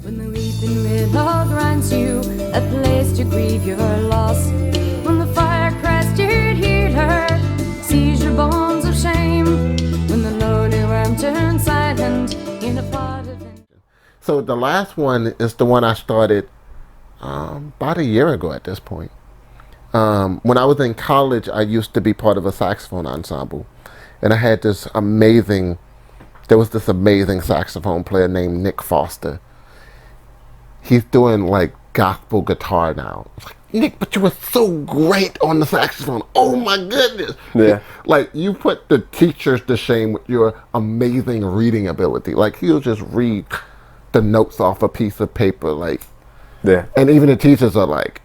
When the weeping willow grants you a place to grieve your loss, when the fire-crested healer sees your bones of shame, when the lowly worm turns silent in a pot of... So the last one is the one I started about a year ago at this point. When I was in college, I used to be part of a saxophone ensemble, and I had this amazing saxophone player named Nick Foster. He's doing like gospel guitar now. It's like, Nick, but you were so great on the saxophone. Oh my goodness. Yeah. Like, you put the teachers to shame with your amazing reading ability. Like, he'll just read the notes off a piece of paper. Like, yeah. And even the teachers are like,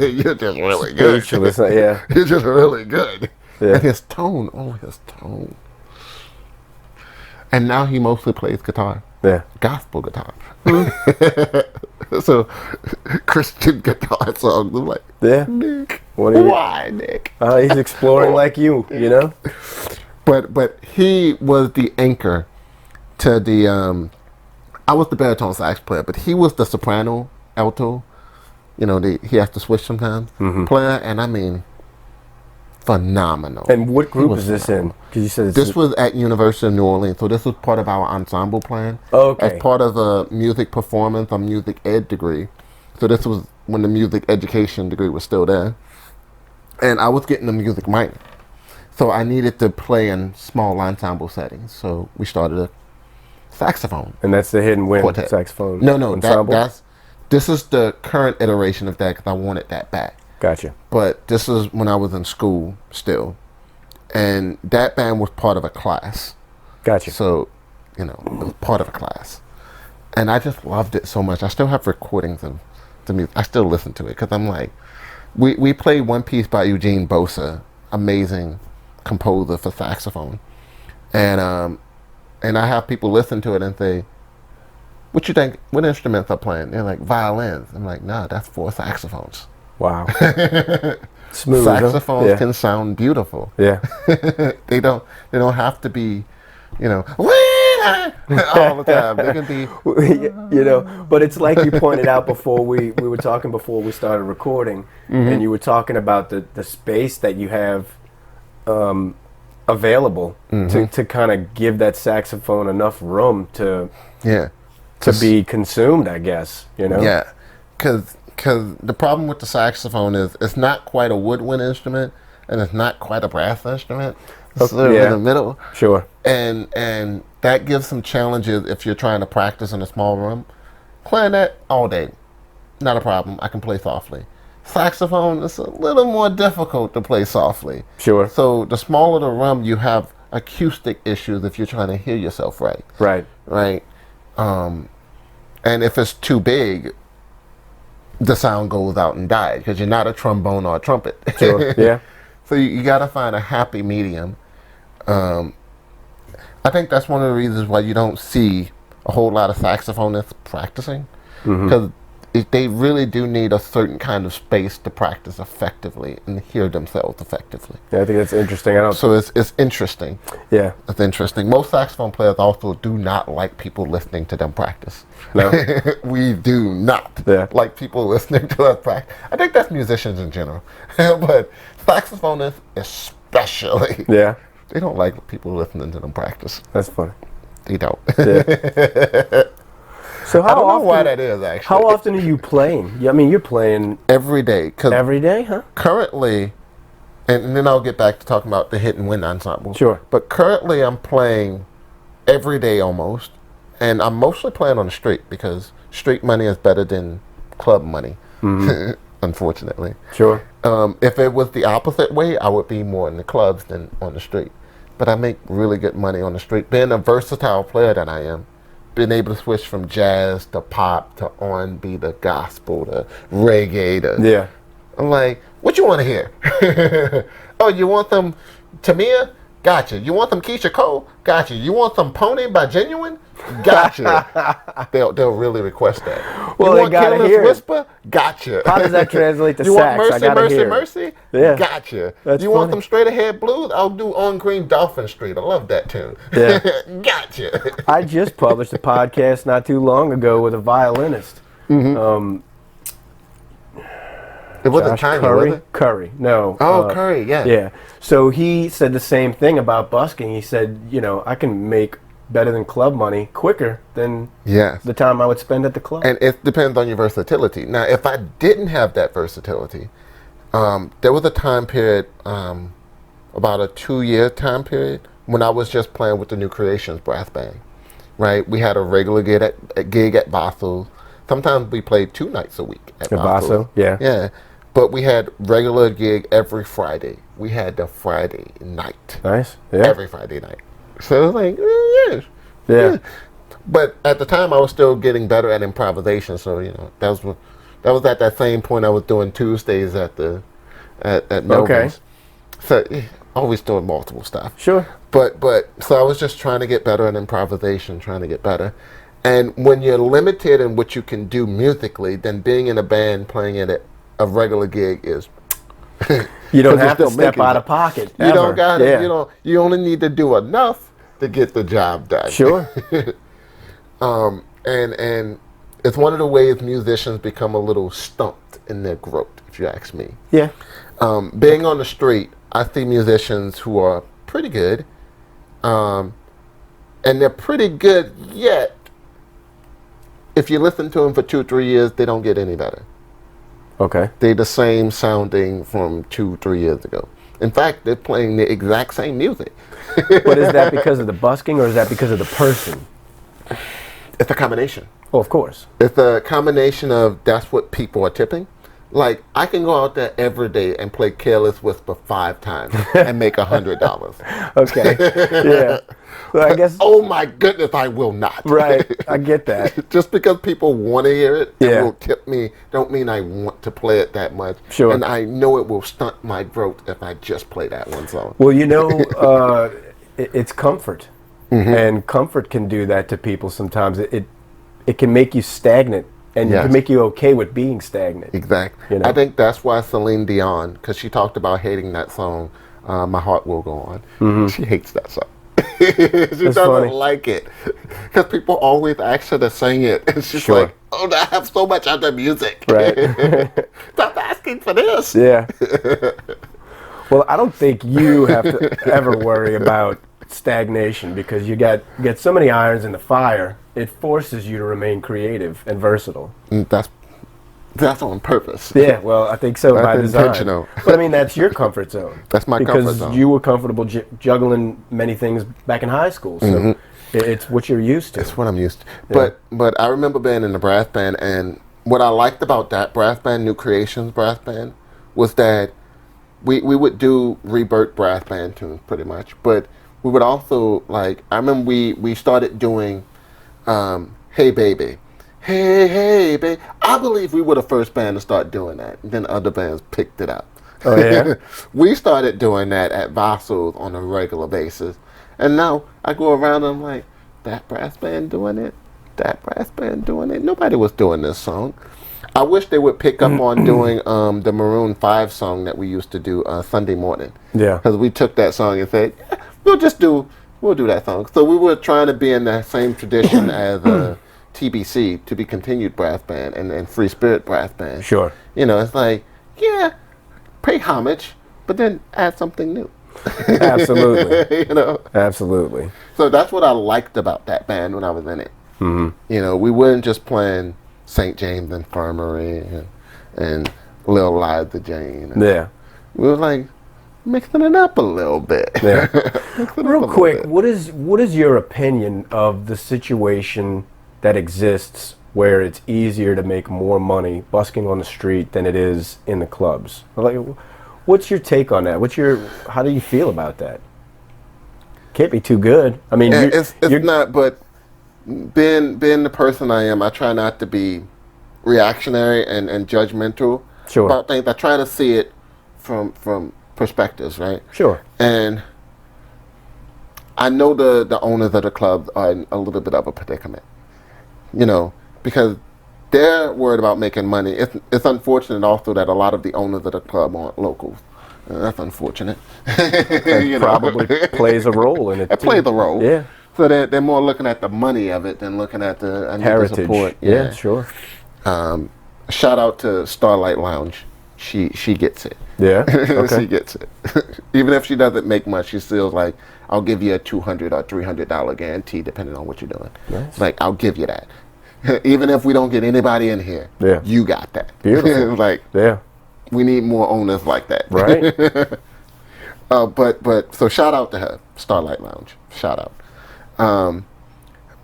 you're just really good. Yeah. You're just really good. Yeah. And his tone. And now he mostly plays guitar. Yeah. Gospel guitar. So, Christian guitar songs. I'm like, yeah. Nick, why, Nick? He's exploring like you know? But he was the anchor to the, I was the baritone sax player, but he was the soprano, alto, he has to switch sometimes, player, and I mean, phenomenal. And what group is this in? Because you said this was at University of New Orleans, so this was part of our ensemble plan. Oh, okay. As part of a music performance, a music ed degree. So this was when the music education degree was still there. And I was getting a music minor. So I needed to play in small ensemble settings. So we started a saxophone. And that's the hidden wind quartet. Saxophone No, ensemble? this is the current iteration of that because I wanted that back. Gotcha. But this is when I was in school still. And that band was part of a class. Gotcha. So, it was part of a class. And I just loved it so much. I still have recordings of the music. I still listen to it because I'm like, we played one piece by Eugene Bosa, amazing composer for saxophone. And I have people listen to it and say, what you think, what instruments are playing? They're like, violins. I'm like, nah, that's 4 saxophones. Wow. Smooth. Saxophones can sound beautiful. Yeah. They don't have to be, all the time. They can be, but it's like you pointed out before we were talking before we started recording, and you were talking about the space that you have available to kind of give that saxophone enough room to be consumed, I guess, Yeah, because the problem with the saxophone is it's not quite a woodwind instrument and it's not quite a brass instrument. It's in the middle. Sure. And that gives some challenges if you're trying to practice in a small room. Clarinet all day, not a problem. I can play softly. Saxophone is a little more difficult to play softly. Sure. So the smaller the room, you have acoustic issues if you're trying to hear yourself right. Right. And if it's too big, the sound goes out and dies because you're not a trombone or a trumpet. Sure. Yeah. So you got to find a happy medium. I think that's one of the reasons why you don't see a whole lot of saxophonists practicing, because they really do need a certain kind of space to practice effectively and hear themselves effectively. Yeah, I think that's interesting. So it's interesting. Yeah. It's interesting. Most saxophone players also do not like people listening to them practice. No. We do not like people listening to us practice. I think that's musicians in general. But saxophonists especially. Yeah. They don't like people listening to them practice. That's funny. They don't. Yeah. So I don't know why that is, actually. How often are you playing? I mean, you're playing every day. Every day, huh? Currently, and then I'll get back to talking about the hit and win ensemble. Sure. But currently, I'm playing every day almost, and I'm mostly playing on the street because street money is better than club money, unfortunately. Sure. If it was the opposite way, I would be more in the clubs than on the street. But I make really good money on the street. Being a versatile player that I am, being able to switch from jazz to pop to R&B to gospel to reggae to... I'm like, what you want to hear? Oh, you want some Tamia? Gotcha. You want some Keisha Cole? Gotcha. You want some Pony by Genuine? Gotcha. they'll really request that. Well, you they want gotta Careless hear it. Whisper? Gotcha. How does that translate to You sax? want I Mercy, gotta Mercy, hear it. Mercy? Yeah. Gotcha. That's you want funny. some Straight Ahead Blues? I'll do On Green Dolphin Street. I love that tune. Yeah. Gotcha. I just published a podcast not too long ago with a violinist. It wasn't Josh Tiny, Curry. was it? Curry, no. Oh, Curry, yeah. Yeah. So he said the same thing about busking. He said, I can make better than club money quicker than Yes. the time I would spend at the club. And it depends on your versatility. Now, if I didn't have that versatility, there was a time period, about a 2-year time period, when I was just playing with the New Creations brass band. Right? We had a regular gig at Vassal. Sometimes we played 2 nights a week at Vassal, yeah. Yeah. But we had regular gig every Friday. We had the Friday night. Nice. Yeah. Every Friday night. So it was like, Yeah. But at the time, I was still getting better at improvisation. So that was at that same point I was doing Tuesdays at Melvin's. So always doing multiple stuff. Sure. But so I was just trying to get better at improvisation, trying to get better. And when you're limited in what you can do musically, then being in a band playing at a regular gig is. You don't have to step out of pocket. You don't got it. Yeah. You only need to do enough to get the job done. Sure. And it's one of the ways musicians become a little stumped in their growth, if you ask me. Yeah. Being on the street, I see musicians who are pretty good, and they're pretty good, yet if you listen to them for 2-3 years, they don't get any better. Okay. They're the same sounding from 2-3 years ago. In fact, they're playing the exact same music. But is that because of the busking or is that because of the person? It's a combination. Oh, of course. It's a combination of that's what people are tipping. Like, I can go out there every day and play Careless Whisper 5 times and make $100. Okay. Yeah. Well, I guess. Oh my goodness, I will not. Right. I get that. Just because people want to hear it and Yeah. will tip me, don't mean I want to play it that much. Sure. And I know it will stunt my growth if I just play that one song. Well, it's comfort. And comfort can do that to people sometimes. It can make you stagnant. And Yes. it can make you okay with being stagnant. Exactly. I think that's why Celine Dion, because she talked about hating that song, My Heart Will Go On. She hates that song. She doesn't funny. like it. Because people always ask her to sing it. And she's Sure. like, oh, I have so much other music. Right. Stop asking for this. Yeah. Well, I don't think you have to ever worry about stagnation because you get so many irons in the fire. It forces you to remain creative and versatile. And that's on purpose. Yeah, well, I think so That's by design. intentional. But I mean, that's your comfort zone. That's my comfort zone. Because you were comfortable juggling many things back in high school, so it's what you're used to. That's what I'm used to. But I remember being in the brass band, and what I liked about that brass band, New Creations brass band, was that we would do Rebirth brass band tunes pretty much, but we would also, like, I remember we started doing Hey Baby. Hey baby. I believe we were the first band to start doing that. Then other bands picked it up. Oh, yeah? We started doing that at Vassals on a regular basis. And now I go around and I'm like, that brass band doing it? That brass band doing it? Nobody was doing this song. I wish they would pick up on doing the Maroon 5 song that we used to do Sunday morning. Yeah. Because we took that song and said, yeah, we'll do that song. So we were trying to be in that same tradition as TBC, To Be Continued brass band, and Free Spirit brass band. Sure. It's like, yeah, pay homage, but then add something new. Absolutely. Absolutely. So that's what I liked about that band when I was in it. We weren't just playing St. James Infirmary and Lil Liza Jane. Yeah. We were like mixing it up a little bit. Yeah. Real quick, what is your opinion of the situation that exists where it's easier to make more money busking on the street than it is in the clubs? Like, what's your take on that? How do you feel about that? Can't be too good. I mean, it's not. But being the person I am, I try not to be reactionary and judgmental about things. I try to see it from perspectives, right? Sure. And I know the owners of the clubs are in a little bit of a predicament, because they're worried about making money. It's unfortunate also that a lot of the owners of the club aren't locals. That's unfortunate. Probably plays a role in it. It plays a role. Yeah. So they're more looking at the money of it than looking at the heritage. Support. Yeah, sure. Shout out to Starlight Lounge. She gets it. Yeah. Okay. She gets it. Even if she doesn't make much, she's still like, I'll give you a $200 or $300 guarantee, depending on what you're doing. Nice. Like, I'll give you that. Even if we don't get anybody in here, you got that. Beautiful. Like, we need more owners like that. Right. But so shout out to her, Starlight Lounge. Shout out.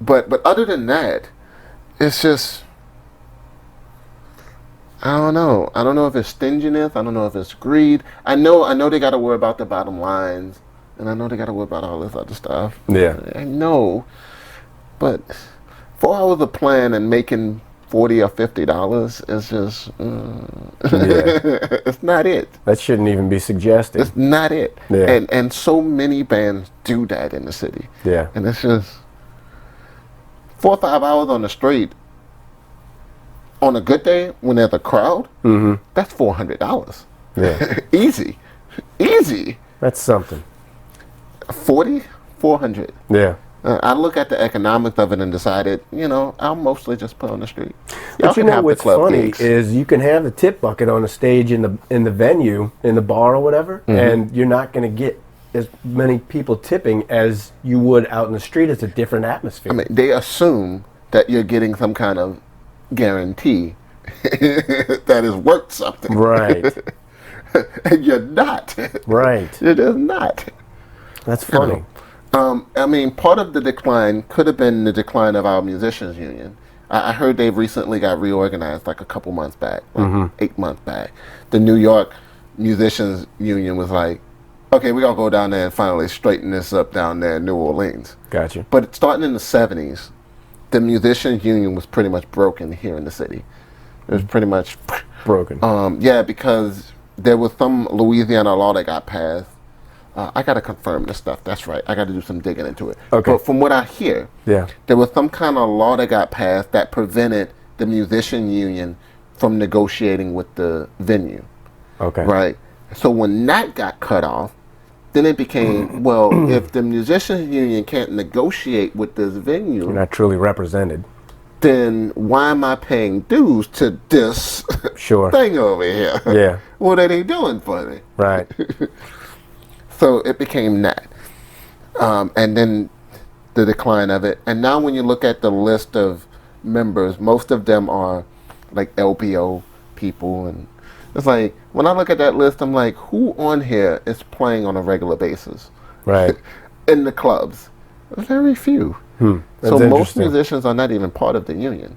But other than that, it's just, I don't know. I don't know if it's stinginess. I don't know if it's greed. I know they got to worry about the bottom lines, and I know they got to worry about all this other stuff. Yeah. I know, but 4 hours of playing and making $40 or $50 is just, it's not it. That shouldn't even be suggested. It's not it. Yeah. And so many bands do that in the city. Yeah. And it's just 4 or 5 hours on the street. On a good day, when there's a crowd, that's $400. Yeah. Easy. That's something. 400. Yeah. I look at the economics of it and decided, I'll mostly just put on the street. But what's funny is you can have the tip bucket on the stage in the venue, in the bar or whatever, and you're not going to get as many people tipping as you would out in the street. It's a different atmosphere. I mean, they assume that you're getting some kind of guarantee that is worth something. Right. And you're not. Right. You're just not. That's funny. I mean, part of the decline could have been the decline of our musicians union. I heard they recently got reorganized like a couple months back, 8 months back. The New York musicians union was like, okay, we're going to go down there and finally straighten this up down there in New Orleans. Gotcha. But starting in the 70s, the musicians union was pretty much broken here in the city. It was pretty much broken. Because there was some Louisiana law that got passed. I got to confirm this stuff. That's right. I got to do some digging into it. Okay. But from what I hear, there was some kind of law that got passed that prevented the musician union from negotiating with the venue. Okay. Right? So when that got cut off, then it became, well, if the musician union can't negotiate with this venue, you're not truly represented. Then why am I paying dues to this thing over here? Yeah. What are they doing for me? Right. So it became that. And then the decline of it. And now when you look at the list of members, most of them are like LPO people. And it's like, when I look at that list, I'm like, who on here is playing on a regular basis? Right. In the clubs? Very few. So most musicians are not even part of the union.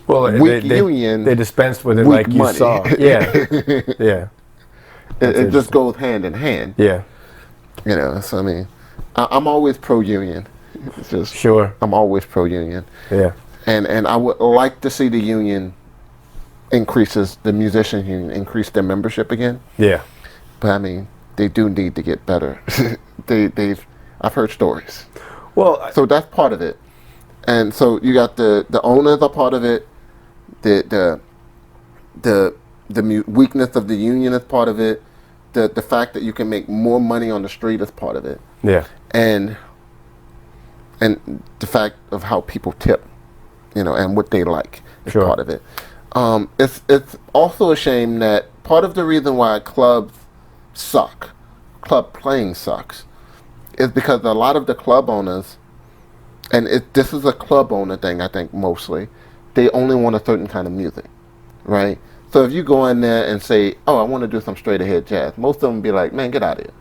Well, union. They dispensed with it like you money. saw. Yeah. Yeah. It just goes hand in hand. Yeah. So I mean, I'm always pro-union. It's just I'm always pro-union. Yeah. And I would like to see the union the musician union increase their membership again. Yeah. But I mean, they do need to get better. I've heard stories. Well, so that's part of it. And so you got the owners are part of it. The weakness of the union is part of it. The fact that you can make more money on the street is part of it. Yeah. And the fact of how people tip, and what they like is part of it. It's also a shame that part of the reason why club playing sucks, is because a lot of the club owners, and this is a club owner thing, I think mostly, they only want a certain kind of music, right? So if you go in there and say, oh, I want to do some straight ahead jazz, most of them be like, man, get out of here.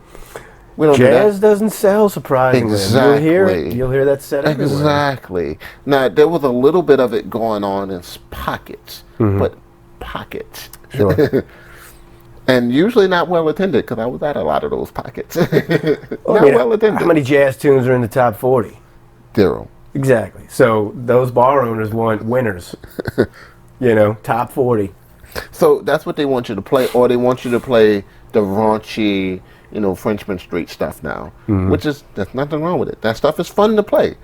We don't jazz do that. Doesn't sell, surprisingly. Exactly. You'll hear that said everywhere. Exactly. Now, there was a little bit of it going on in pockets, but pockets. Sure. And usually not well attended, because I was at a lot of those pockets. Well attended. How many jazz tunes are in the top 40? 0. Exactly. So those bar owners want winners. Top 40. So that's what they want you to play, or they want you to play the raunchy, Frenchman Street stuff now, there's nothing wrong with it. That stuff is fun to play.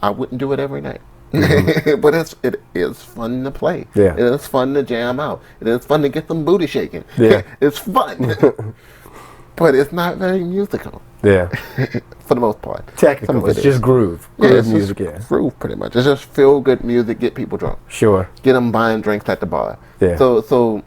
I wouldn't do it every night. But it is fun to play. Yeah. It is fun to jam out. It is fun to get some booty shaking. Yeah. It's fun. But it's not very musical. Yeah. For the most part. Technical. It's just groove. Groove music, Groove, pretty much. It's just feel good music, get people drunk. Sure. Get them buying drinks at the bar. Yeah. So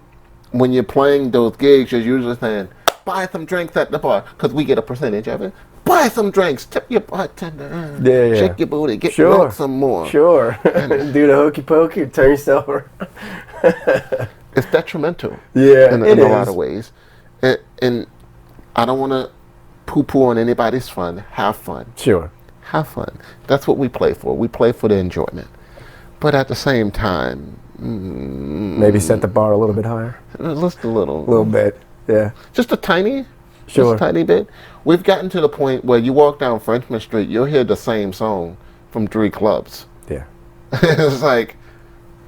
when you're playing those gigs, you're usually saying, buy some drinks at the bar, because we get a percentage of it. Buy some drinks, tip your bartender, shake your booty, get drunk some more. Sure. Do the hokey pokey, turn yourself around. It's detrimental. Yeah, in a lot of ways. And I don't want to poo-poo on anybody's fun. Have fun. Sure. Have fun. That's what we play for. We play for the enjoyment. But at the same time, maybe set the bar a little bit higher. Just a little. A little bit. Yeah. Just a tiny. Sure. Just a tiny bit. We've gotten to the point where you walk down Frenchman Street, you'll hear the same song from 3 clubs. Yeah. It's like,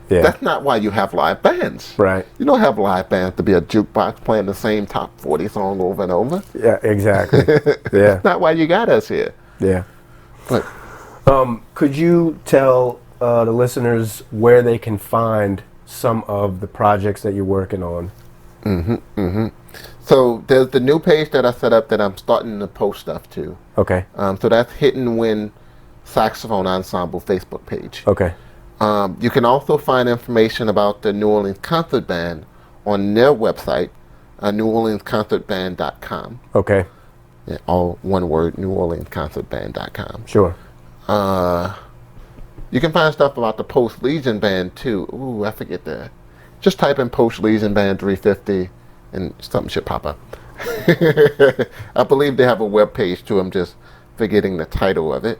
that's not why you have live bands. Right. You don't have live bands to be a jukebox playing the same top 40 song over and over. Yeah, exactly. Yeah. That's not why you got us here. Yeah. But could you tell the listeners where they can find some of the projects that you're working on? So there's the new page that I set up that I'm starting to post stuff to. Okay. So that's Hit and Win Saxophone Ensemble Facebook page. Okay. You can also find information about the New Orleans Concert Band on their website, neworleansconcertband.com. Okay. Yeah, all one word, neworleansconcertband.com. Sure. You can find stuff about the Post Legion Band too. Ooh, I forget that. Just type in Post Legion Band 350 and something should pop up. I believe they have a web page too. I'm just forgetting the title of it.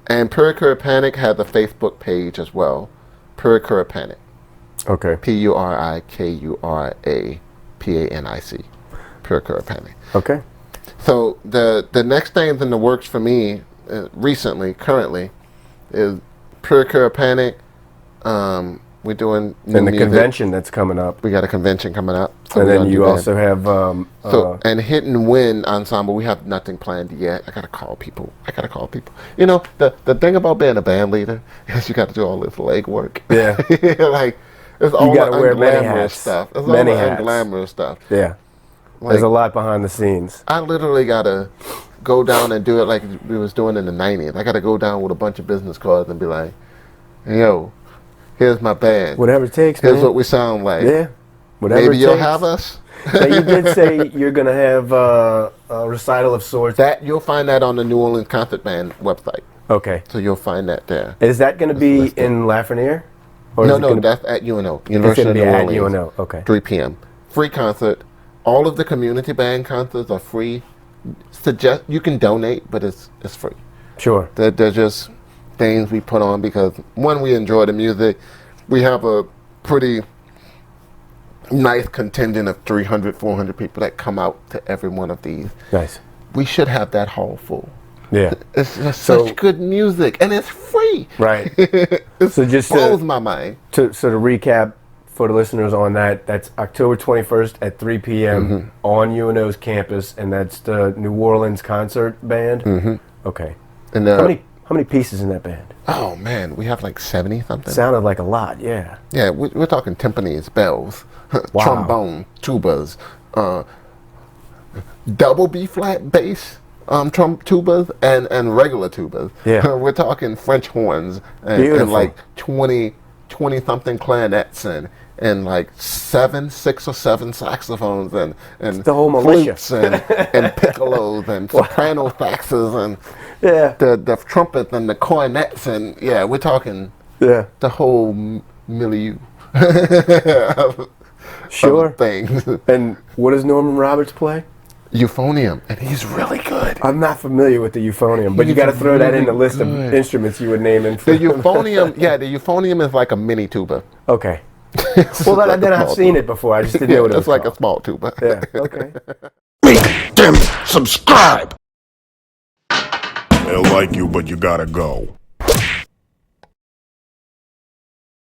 And Puricura Panic has a Facebook page as well. Puricura Panic. Okay. Purikura-Panic. Puricura Panic. Okay. So the next things in the works for me currently, is Puricura Panic. We're doing new music. Convention that's coming up. We got a convention coming up. So and then you also have... and Hit and Win Ensemble, we have nothing planned yet. I got to call people. You know, the thing about being a band leader is you got to do all this legwork. Yeah. Like, it's all the unglamorous stuff. It's many all the hats. unglamorous stuff. Yeah. Like, there's a lot behind the scenes. I literally got to go down and do it like we was doing in the 90s. I got to go down with a bunch of business cards and be like, yo, here's my band. Whatever it takes, Here's man. what we sound like. Yeah. Whatever Maybe it you'll takes. have us. Now, you did say you're going to have a recital of sorts. That you'll find that on the New Orleans Concert Band website. Okay. So you'll find that there. Is that going to be in Lafreniere? No, that's at UNO. University of New Orleans. At UNO. Okay. 3 p.m. Free concert. All of the community band concerts are free. You can donate, but it's free. Sure. They're just things we put on because, one, we enjoy the music. We have a pretty nice contingent of 300, 400 people that come out to every one of these. Nice. We should have that hall full. Yeah. It's just such good music, and it's free. Right. So just blows my mind. So to recap for the listeners on that, that's October 21st at 3 p.m. on UNO's campus, and that's the New Orleans Concert Band. Okay. And how many pieces in that band? Oh man, we have like 70 something. Sounded like a lot. Yeah. Yeah, we're talking timpanis, bells, trombone, tubas, double B flat bass. Tubas and regular tubas. Yeah. We're talking French horns and like 20 something clarinets and like 6 or 7 saxophones and the whole militia. flutes and piccolos and soprano saxes and the trumpets and the cornets and we're talking the whole milieu. Sure. Things. And what does Norman Roberts play? Euphonium, and he's really good. I'm not familiar with the euphonium, but you got to throw that in the list of instruments you would name in. The euphonium, the euphonium is like a mini tuba. Okay. Well, then I've seen it before. I just didn't know what it was It's like called. a small tuba. Yeah. Okay. Make them subscribe. They'll like you, but you gotta go.